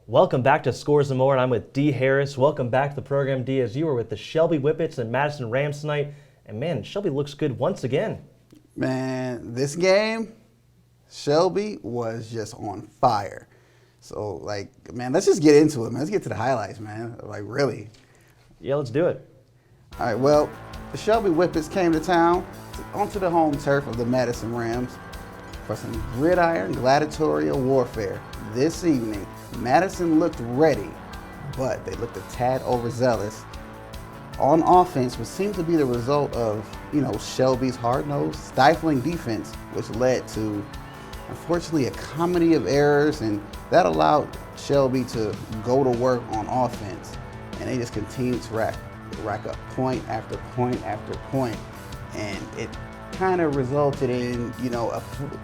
Welcome back to Scores and More, and I'm with Dee Harris. Welcome back to the program, Dee, as you were with the Shelby Whippets and Madison Rams tonight. And man, Shelby looks good once again. Man, this game, Shelby was just on fire. So, man, let's just get into it, man. Let's get to the highlights, man. Really. Yeah, let's do it. All right, well, the Shelby Whippets came to town onto the home turf of the Madison Rams for some gridiron gladiatorial warfare. This evening, Madison looked ready, but they looked a tad overzealous on offense, which seemed to be the result of, Shelby's hard-nosed, stifling defense, which led to, unfortunately, a comedy of errors, and that allowed Shelby to go to work on offense, and they just continued to rack up point after point after point, and it kind of resulted in,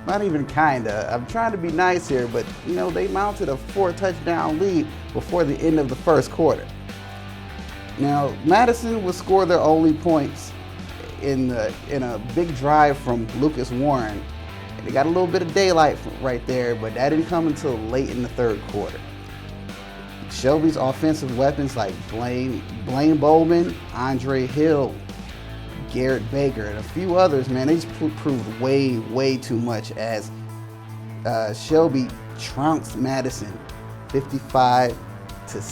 not even I'm trying to be nice here, but, they mounted a 4-touchdown lead before the end of the first quarter. Now, Madison would score their only points in a big drive from Lucas Warren. They got a little bit of daylight right there, but that didn't come until late in the third quarter. Shelby's offensive weapons like Blaine Bowman, Andre Hill, Garrett Baker, and a few others, man, they just proved way too much as Shelby trounced Madison 55-6.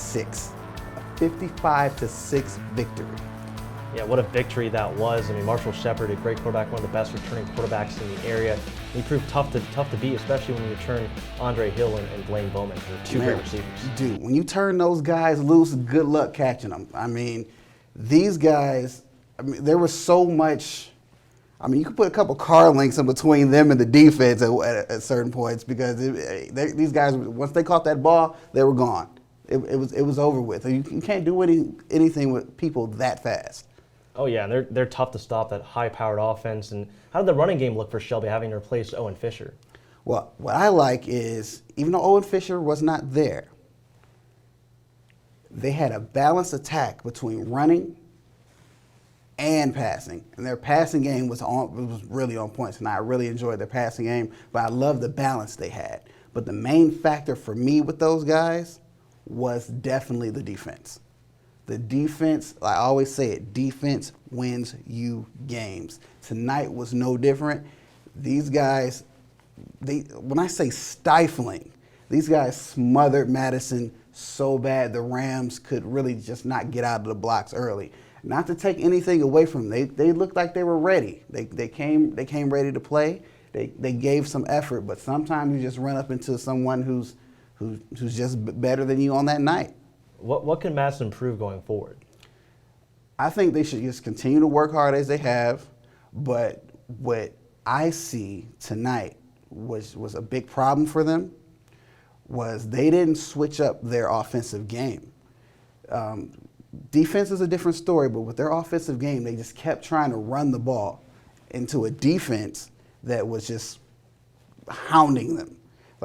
A 55-6 victory. Yeah, what a victory that was. I mean, Marshall Shepard, a great quarterback, one of the best returning quarterbacks in the area. He proved tough to beat, especially when you turn Andre Hill and Blaine Bowman, who are two great receivers. Dude, when you turn those guys loose, good luck catching them. I mean, these guys, there was so much. You could put a couple car links in between them and the defense at certain points, because these guys, once they caught that ball, they were gone. It was over with. You can't do anything with people that fast. Oh yeah, and they're tough to stop, that high-powered offense. And how did the running game look for Shelby, having replaced Owen Fisher? Well, what I like is, even though Owen Fisher was not there, they had a balanced attack between running and passing, and their passing game was really on point. And I really enjoyed their passing game, but I love the balance they had. But the main factor for me with those guys was definitely the defense. The defense, I always say it, defense wins you games. Tonight was no different. These guys, when I say stifling, these guys smothered Madison so bad the Rams could really just not get out of the blocks early. Not to take anything away from them. They looked like they were ready. They came ready to play. They gave some effort, but sometimes you just run up into someone who's just better than you on that night. What can Madison improve going forward? I think they should just continue to work hard as they have, but what I see tonight was a big problem for them was they didn't switch up their offensive game. Defense is a different story, but with their offensive game, they just kept trying to run the ball into a defense that was just hounding them.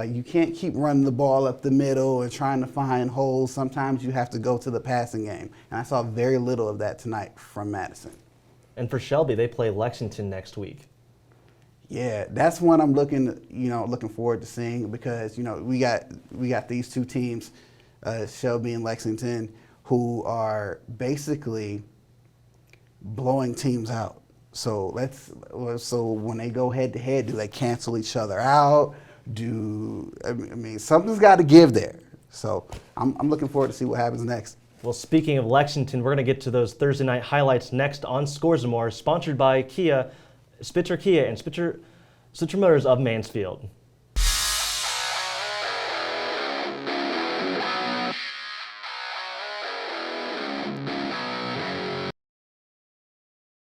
You can't keep running the ball up the middle and trying to find holes. Sometimes you have to go to the passing game. And I saw very little of that tonight from Madison. And for Shelby, they play Lexington next week. Yeah, that's one I'm looking forward to seeing, because, we got these two teams, Shelby and Lexington, who are basically blowing teams out. So when they go head to head, do they cancel each other out? Something's got to give there. So I'm looking forward to see what happens next. Well, speaking of Lexington, we're going to get to those Thursday night highlights next on Scores and More, sponsored by Kia, Spitzer Kia, and Spitzer Motors of Mansfield.